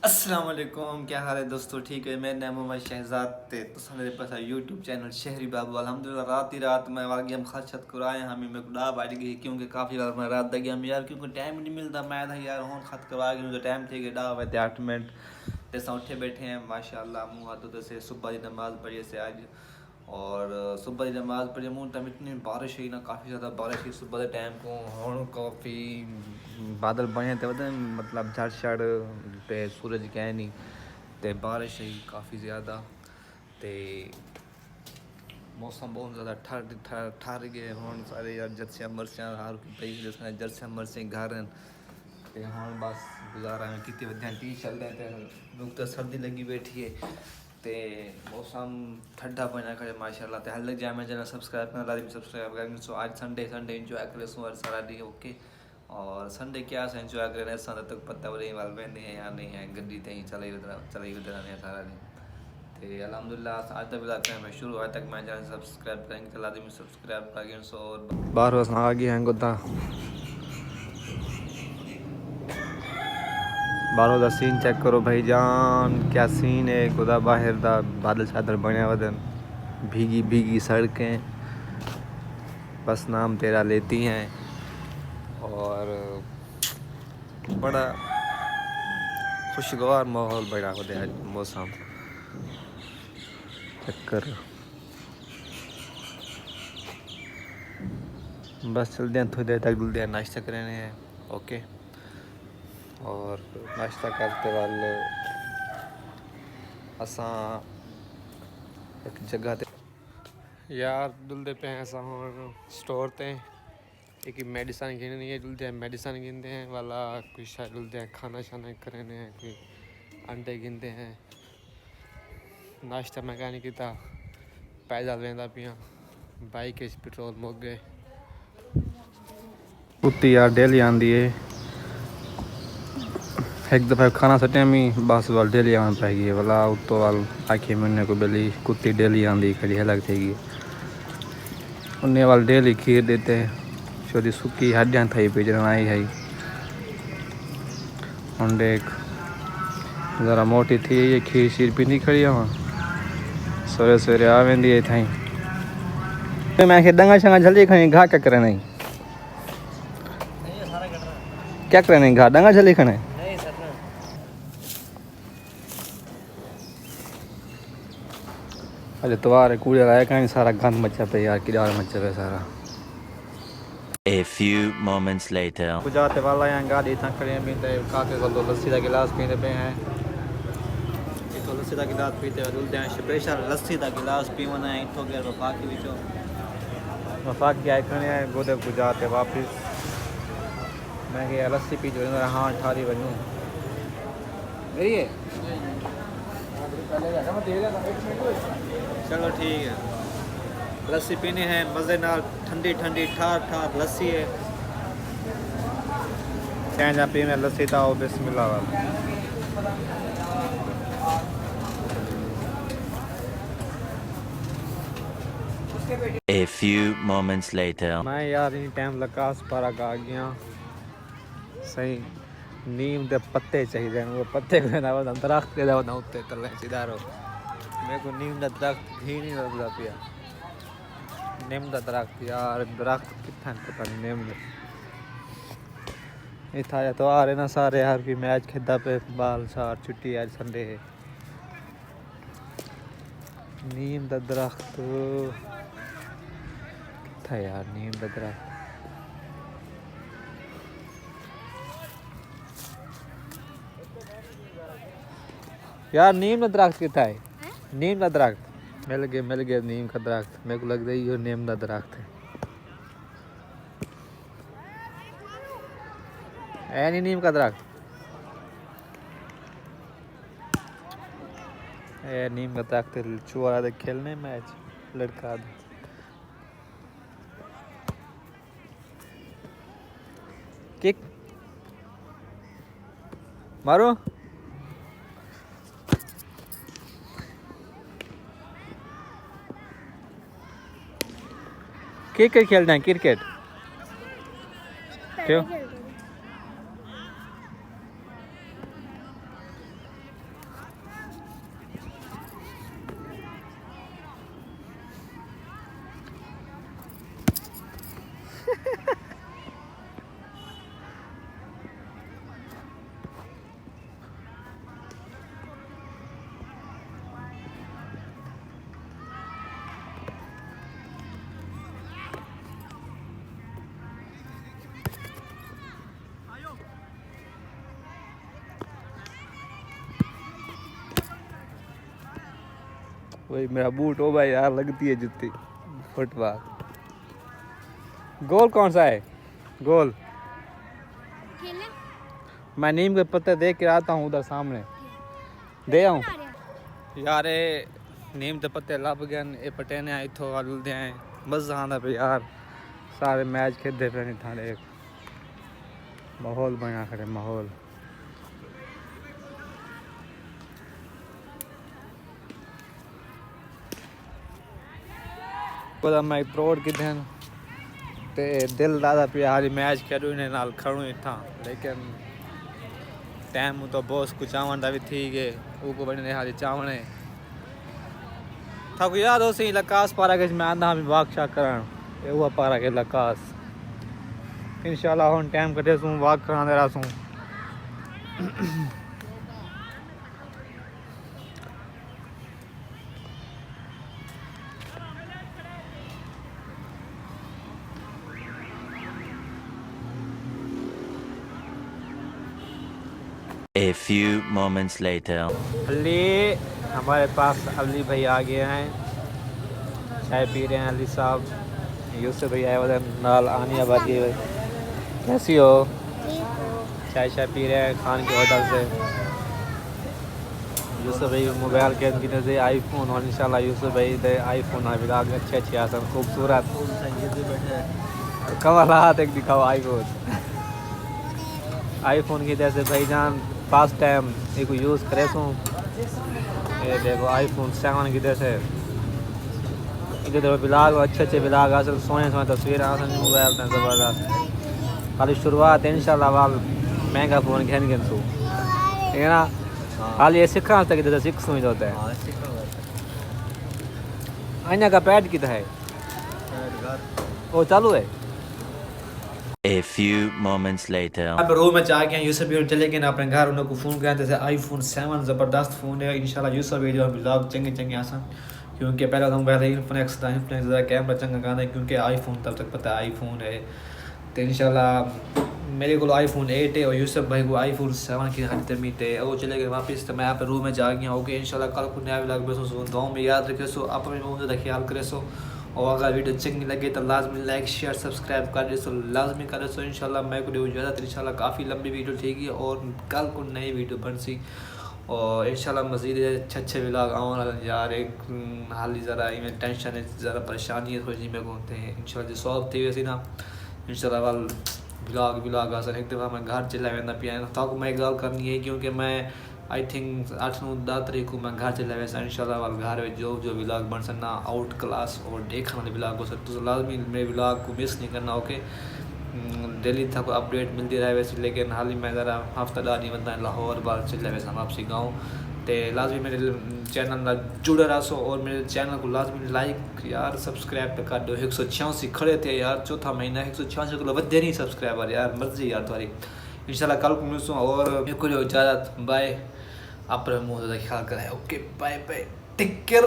अस्सलाम वालेकुम, क्या हाल है दोस्तों? ठीक है, मेरा नाम मोहम्मद शहजाद ते तो मेरे पास यूट्यूब चैनल शहरी बाबू अल्हम्दुलिल्लाह रात ही रात में वाकई हम खास छत को आए हमें मैं खुदा बैठ गई क्योंकि काफ़ी बार मैं रात तक हम यार क्योंकि टाइम नहीं मिलता मैं था यार हूँ खत करवा गई तो टाइम थे डा हुए थे 8 मिनट जैसा उठे बैठे हैं माशाल्लाह मुँह हाथों से सुबह की नमाज़ पढ़ी से आज और सुबह की नमाज़ पढ़ी मुँह टाइम इतनी बारिश हुई ना काफ़ी ज़्यादा बारिश हुई सुबह के टाइम को हूँ काफ़ी बादल बने थे पता मतलब झड़ छड़ ते सूरज कह नहीं ते बारिश हुई काफ़ी ज़्यादा ते मौसम बहुत ज़्यादा ठर गए हूँ सारे यार जर्सियाँ मरसियाँ हार पई जिसने जर्सियाँ मरसियाँ घर ते हाँ बस गुजारा में कितने बच्चे टी चल रहे थे लोग तो सर्दी लगी बैठी है ते मौसम ठंडा बना करे माशाल्लाह ते हल लग जाए मैं चैनल सब्सक्राइब करना लाजिम सब्सक्राइब करेंगे सो आज संडे एंजॉय करे सो और सारा डी ओके और संडे क्या से एंजॉय करें ऐसा तक पता वही वाल बहने हैं या नहीं है गड्डी ते चले उधर सारा दिन ते अल्हम्दुलिल्लाह आज तक बताते हैं मैं शुरू आज तक मैं चैनल सब्सक्राइब करेंगे तो लाजिम सब्सक्राइब करेंगे सो और बाहर बस आ गए हैं गुद्दा बाहरों का सीन चेक करो भाई जान क्या सीन है खुदा बाहर दा बादल शादल बने वदन भीगी भीगी सड़कें बस नाम तेरा लेती हैं और बड़ा खुशगवार माहौल बना हो आज मौसम चक्कर बस चलते हैं थोड़ी देर तक डुलते हैं नाश्ता करने हैं ओके और नाश्ता करते वाले असा एक जगह ते यार दुलते पे हैं स्टोर ते एक मेडिसन गिननी है दुलते हैं मेडिसन गिनते हैं वाला कोई शायद दुलते हैं खाना शाना करने हैं कोई अंडे गिनते हैं नाश्ता मैं कहने की था पैदल लेंदा पिया बाइक पेट्रोल मुक गए कुत्ती यार डेली आंदी है एक दफ़ा खाना सटे में बस वाल डेली आना पाएगी वाला तो वाल आखिर महीने को बेली कुत्ती डेली आंदी खड़ी अलग थी उन्हें वाल डेली खीर देते हैं छोटी सुखी हड्डियाँ थी पे आई है उन्हें एक ज़रा मोटी थी ये खीर शीर पीनी खड़ी वहाँ सवेरे सवेरे आ वेंदी है थी मैं डंगा शंगा जल्दी खड़ी घा क्या करे नहीं क्या करे नहीं घा डंगा जल्दी खने अरे तुम्हारे कूड़े लाया कहीं सारा गंद मचा पे यार किधर मचा पे सारा A few moments later. बुझाते वाला यहाँ गाड़ी था खड़े हैं पीते काके को तो लस्सी का गिलास पीते पे हैं ये तो लस्सी का गिलास पीते हैं दुलते हैं स्पेशल लस्सी का गिलास पीवना है इतो के वफा के बिचो वफा की आए खड़े हैं गोदे बुझाते वापस मैं कि लस्सी पी जो हाँ ठारी बनूँ मेरी है चलो ठीक है लस्सी पीनी है मज़े नाल ठंडी ठंडी ठार ठार लस्सी है चाहे जहाँ पीने लस्सी था वो बिस्मिल्लाह वाला A few moments later. मैं यार इन टाइम लकास पारा आ गया सही नीम के पत्ते चाहिए वो पत्ते को ना दरख्त के ना उत्ते तले सीधा रहो मेरे को नीम का दरख्त ही नहीं लगता पिया नीम का दरख्त यार दरख्त कितना पता नहीं नीम इतना तो आ रहे ना सारे यार भी मैच खेदा पे बाल सार छुट्टी आज संडे है नीम का दरख्त कितना यार नीम का दरख्त यार नीम का दरख्त कितना है नीम का दरख्त मिल गया नीम का दरख्त मेरे को लग रही है नीम का दरख्त है नहीं नीम का दरख्त है नीम का दरख्त चुआ दे खेलने मैच लड़का किक मारो क्रिकेट खेलना है क्रिकेट क्यों वही मेरा बूट हो भाई यार, लगती है जुत्ती फुटबॉल। गोल कौन सा है? गोल मैं नीम के पत्ते देख के आता हूँ उधर सामने, दे आऊँ यार। ये नीम के पत्ते लभ गए, ये पटेने इथों हलदे हैं, मजा आंदा पे यार। सारे मैच खेलते पे नहीं थाने, एक माहौल बना खड़े माहौल। पता मैं करोड़ कितने ते दिल दादा पे हारी मैच खेलू ने नाल खड़ू ही था, लेकिन टाइम तो बॉस को चावण दा भी थी गए, ऊको बने हारी चावणे था को याद हो सी लकास पारा के मैं आंदा भी वाक शा करन, ए हुआ पारा के लकास। इंशाल्लाह हुन टाइम कटे सू वाक करा दे रहा सू। A few moments later. Ali हमारे पास अली भाई आ गए हैं, चाय पी रहे हैं अली साहब। यूसुफ भाई आए हुए नाल, आनिया बाजी भाई कैसी हो? चाय शाय पी रहे हैं खान के होटल से। यूसुफ भाई मोबाइल के अंदर से आईफोन और इंशाल्लाह यूसुफ भाई दे आईफोन आ बिला अच्छे अच्छे आसन खूबसूरत कमल हाथ एक दिखाओ आईफोन। आईफोन की जैसे भाईजान फर्स्ट टाइम एक यूज़ करे सो, ये देखो आईफोन 7 की जैसे इधर देखो बिलाग अच्छे अच्छे बिलाग असल सोने सोने तस्वीर आसन मोबाइल में ज़बरदस्त। खाली शुरुआत इंशाल्लाह वाल महंगा फ़ोन घेन घेन सो है ना, खाली ये सीखा तक इधर सीख सुई होता है। आइना का पैड किधर है? वो चालू है। A few moments later. अब रूम में जा के यूसुफ भी चले गए ना अपने घर, उनको फ़ोन किया जैसे आईफोन 7 ज़बरदस्त फ़ोन है। इंशाल्लाह यूसुफ भी जो ब्लॉग चंगे चंगे आसान, क्योंकि पहले तो हम पहले इन्फिनिक्स था, इन्फिनिक्स ज़रा कैमरा चंगा गाना है, क्योंकि आईफोन तब तक पता है आईफोन है। तो इंशाल्लाह मेरे को आईफोन 8 है और यूसुफ भाई को आईफोन 7 की हर तरमीत है। वो चले गए वापस, तो मैं यहाँ पे रूम में जा गया। ओके इंशाल्लाह कल को नया ब्लॉग में सो दुआ में याद रखे सो, अपने मुँह का ख्याल करे सो, और अगर वीडियो चंगी लगे तो लाजमी लाइक शेयर सब्सक्राइब कर दे सो, लाजमी करे सो। इंशाल्लाह मैं को इजाज़त, इंशाल्लाह काफ़ी लंबी वीडियो ठीक है और कल को नई वीडियो बन सी, और इंशाल्लाह मज़ीद अच्छे अच्छे व्लॉग आने यार। एक हाल ही ज़रा इवें टेंशन है, ज़रा परेशानी है थोड़ी में होते हैं। इंशाल्लाह जो सॉल्व थी वैसे ना इंशाल्लाह वाल व्लॉग आसन। एक दफ़ा मैं घर चला वेंदा पिया तो मैं गाल करनी है, क्योंकि मैं आई थिंक 8-9-10 तारीख को मैं घर चला वैसा इंशाल्लाह वाल घर में जो जो व्लॉग बन सकना आउट क्लास और देखने वाले व्लॉग हो सकते, तो लाजमी मेरे व्लॉग को मिस नहीं करना। ओके डेली था को अपडेट मिलती रहे वैसे, लेकिन हाल ही मैं ज़रा हफ्ता नहीं बनता लाहौर बार चल रहा वैसा वापसी गाँव। तो लाजमी मेरे चैनल जुड़े रहा सो, और मेरे चैनल को लाजमी लाइक यार सब्सक्राइब कर दो। 186 खड़े थे यार, चौथा महीना 186 किलो बदे नहीं सब्सक्राइबर यार, मर्जी यार तुम्हारी। इंशाल्लाह कल को मिलूँ और मेरे को इजाज़त, बाय। अपने मुँह का ख्याल करें। Okay bye bye, take care.